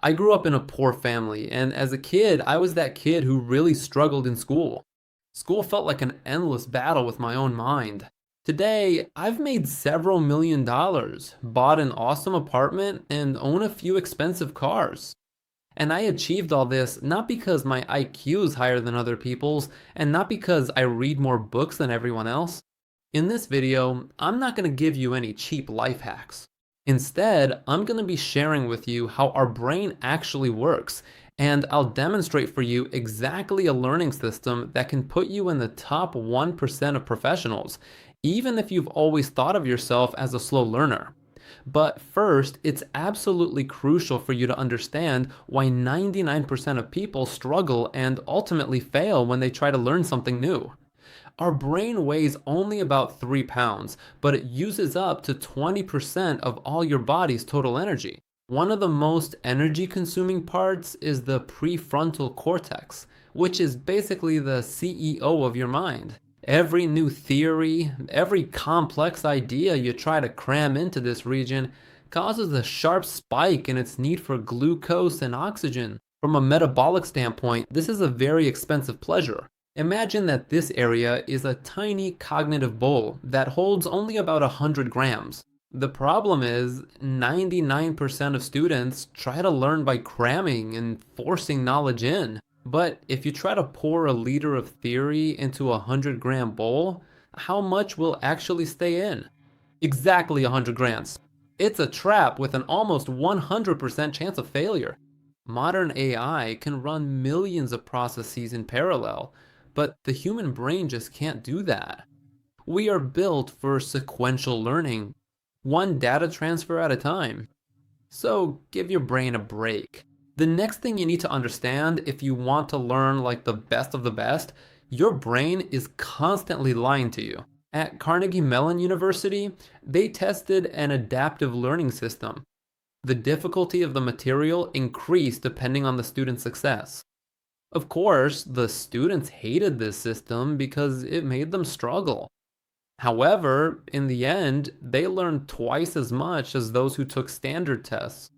I grew up in a poor family, and as a kid, I was that kid who really struggled in school. School felt like an endless battle with my own mind. Today, I've made several million dollars, bought an awesome apartment, and own a few expensive cars. And I achieved all this not because my IQ is higher than other people's, and not because I read more books than everyone else. In this video, I'm not going to give you any cheap life hacks. Instead, I'm going to be sharing with you how our brain actually works, and I'll demonstrate for you exactly a learning system that can put you in the top 1% of professionals, even if you've always thought of yourself as a slow learner. But first, it's absolutely crucial for you to understand why 99% of people struggle and ultimately fail when they try to learn something new. Our brain weighs only about 3 pounds, but it uses up to 20% of all your body's total energy. One of the most energy consuming parts is the prefrontal cortex, which is basically the CEO of your mind. Every new theory, every complex idea you try to cram into this region causes a sharp spike in its need for glucose and oxygen. From a metabolic standpoint, this is a very expensive pleasure. Imagine that this area is a tiny cognitive bowl that holds only about 100 grams. The problem is 99% of students try to learn by cramming and forcing knowledge in. But if you try to pour a liter of theory into a 100-gram bowl, how much will actually stay in? Exactly 100 grams. It's a trap with an almost 100% chance of failure. Modern AI can run millions of processes in parallel, but the human brain just can't do that. We are built for sequential learning, one data transfer at a time. So give your brain a break. The next thing you need to understand if you want to learn like the best of the best, your brain is constantly lying to you. At Carnegie Mellon University, they tested an adaptive learning system. The difficulty of the material increased depending on the student's success. Of course, the students hated this system because it made them struggle. However, in the end, they learned twice as much as those who took standard tests.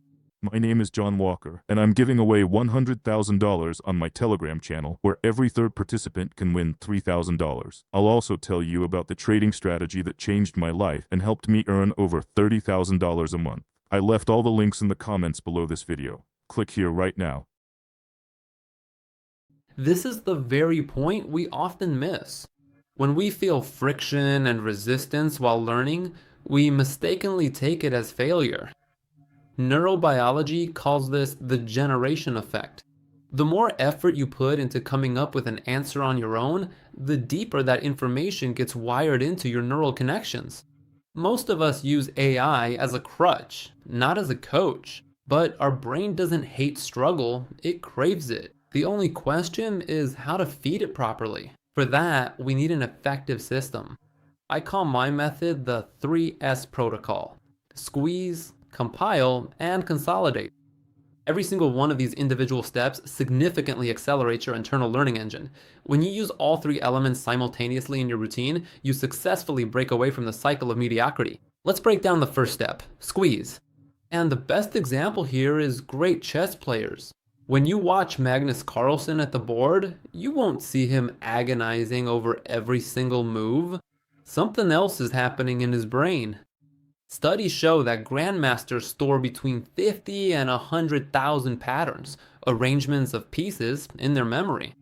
My name is John Walker, and I'm giving away $100,000 on my Telegram channel, where every third participant can win $3,000. I'll also tell you about the trading strategy that changed my life and helped me earn over $30,000 a month. I left all the links in the comments below this video. Click here right now. This is the very point we often miss. When we feel friction and resistance while learning, we mistakenly take it as failure. Neurobiology calls this the generation effect. The more effort you put into coming up with an answer on your own, the deeper that information gets wired into your neural connections. Most of us use AI as a crutch, not as a coach. But our brain doesn't hate struggle, it craves it. The only question is how to feed it properly. For that, we need an effective system. I call my method the 3S protocol: squeeze, compile, and consolidate. Every single one of these individual steps significantly accelerates your internal learning engine. When you use all three elements simultaneously in your routine, you successfully break away from the cycle of mediocrity. Let's break down the first step: squeeze. And the best example here is great chess players. When you watch Magnus Carlsen at the board, you won't see him agonizing over every single move. Something else is happening in his brain. Studies show that grandmasters store between 50 and 100,000 patterns, arrangements of pieces, in their memory.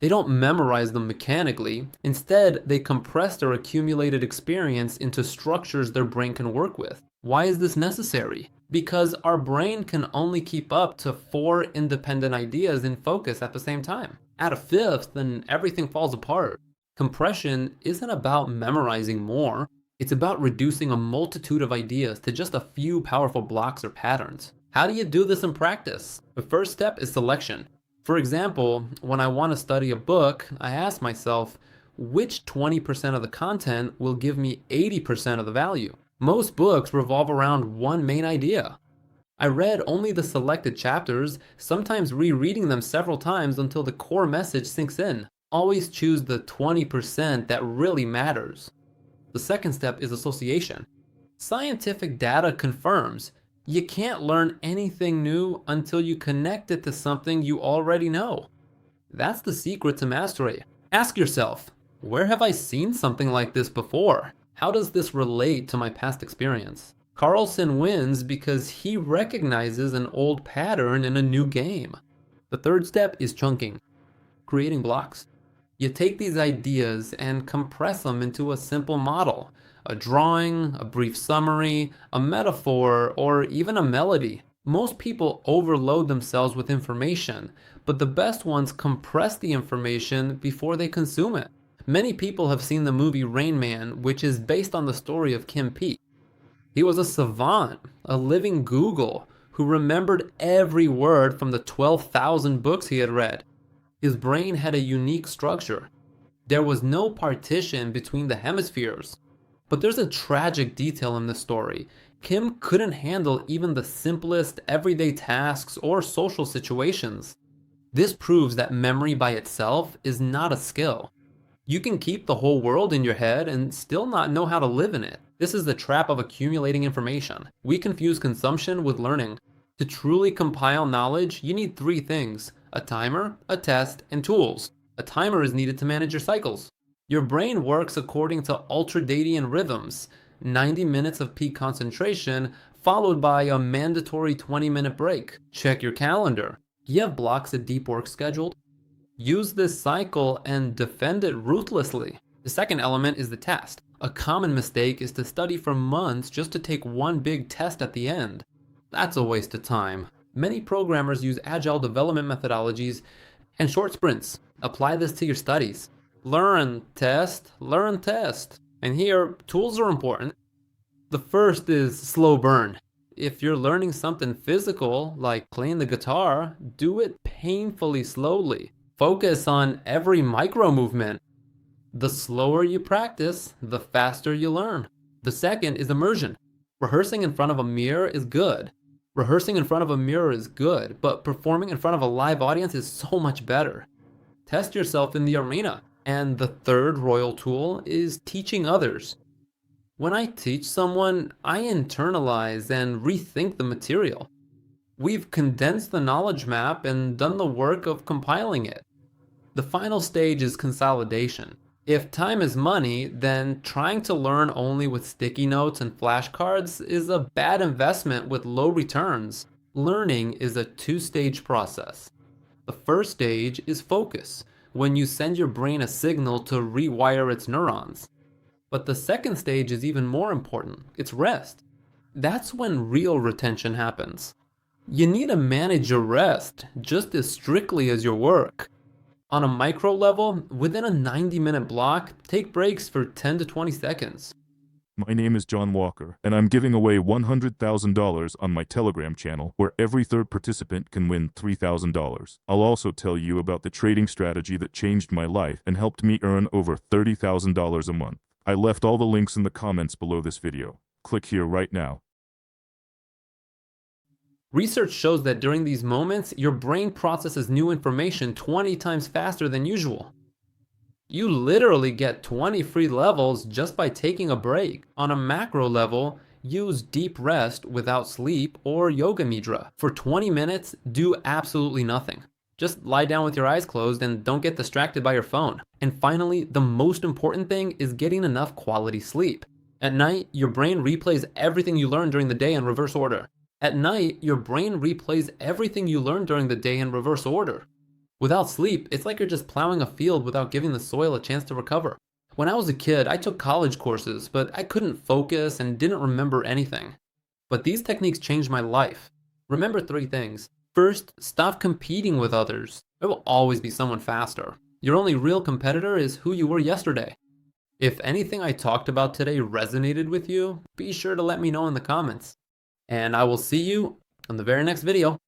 They don't memorize them mechanically. Instead, they compress their accumulated experience into structures their brain can work with. Why is this necessary? Because our brain can only keep up to 4 independent ideas in focus at the same time. At a fifth, then everything falls apart. Compression isn't about memorizing more. It's about reducing a multitude of ideas to just a few powerful blocks or patterns. How do you do this in practice? The first step is selection. For example, when I want to study a book, I ask myself, which 20% of the content will give me 80% of the value? Most books revolve around one main idea. I read only the selected chapters, sometimes rereading them several times until the core message sinks in. Always choose the 20% that really matters. The second step is association. Scientific data confirms You can't learn anything new until you connect it to something you already know. That's the secret to mastery. Ask yourself, where have I seen something like this before? How does this relate to my past experience? Carlsen wins because he recognizes an old pattern in a new game. The third step is chunking, creating blocks. You take these ideas and compress them into a simple model, a drawing, a brief summary, a metaphor, or even a melody. Most people overload themselves with information, but the best ones compress the information before they consume it. Many people have seen the movie Rain Man, which is based on the story of Kim Peek. He was a savant, a living Google, who remembered every word from the 12,000 books he had read. His brain had a unique structure. There was no partition between the hemispheres. But there's a tragic detail in this story. Kim couldn't handle even the simplest everyday tasks or social situations. This proves that memory by itself is not a skill. You can keep the whole world in your head and still not know how to live in it. This is the trap of accumulating information. We confuse consumption with learning. To truly compile knowledge, you need three things: a timer, a test, and tools. A timer is needed to manage your cycles. Your brain works according to ultradian rhythms, 90 minutes of peak concentration, followed by a mandatory 20-minute break. Check your calendar. You have blocks of deep work scheduled? Use this cycle and defend it ruthlessly. The second element is the test. A common mistake is to study for months just to take one big test at the end. That's a waste of time. Many programmers use agile development methodologies and short sprints. Apply this to your studies. Learn, test, learn, test. And here, tools are important. The first is slow burn. If you're learning something physical, like playing the guitar, do it painfully slowly. Focus on every micro movement. The slower you practice, the faster you learn. The second is immersion. Rehearsing in front of a mirror is good. But performing in front of a live audience is so much better. Test yourself in the arena. And the third royal tool is teaching others. When I teach someone, I internalize and rethink the material. We've condensed the knowledge map and done the work of compiling it. The final stage is consolidation. If time is money, then trying to learn only with sticky notes and flashcards is a bad investment with low returns. Learning is a two-stage process. The first stage is focus, when you send your brain a signal to rewire its neurons. But the second stage is even more important. It's rest. That's when real retention happens. You need to manage your rest just as strictly as your work. On a micro level, within a 90-minute block, take breaks for 10 to 20 seconds. My name is John Walker, and I'm giving away $100,000 on my Telegram channel, where every third participant can win $3,000. I'll also tell you about the trading strategy that changed my life and helped me earn over $30,000 a month. I left all the links in the comments below this video. Click here right now. Research shows that during these moments, your brain processes new information 20 times faster than usual. You literally get 20 free levels just by taking a break. On a macro level, use deep rest without sleep or yoga nidra. For 20 minutes, do absolutely nothing. Just lie down with your eyes closed and don't get distracted by your phone. And finally, the most important thing is getting enough quality sleep. At night, your brain replays everything you learned during the day in reverse order. Without sleep, it's like you're just plowing a field without giving the soil a chance to recover. When I was a kid, I took college courses, but I couldn't focus and didn't remember anything. But these techniques changed my life. Remember three things. First, stop competing with others. There will always be someone faster. Your only real competitor is who you were yesterday. If anything I talked about today resonated with you, be sure to let me know in the comments. And I will see you on the very next video.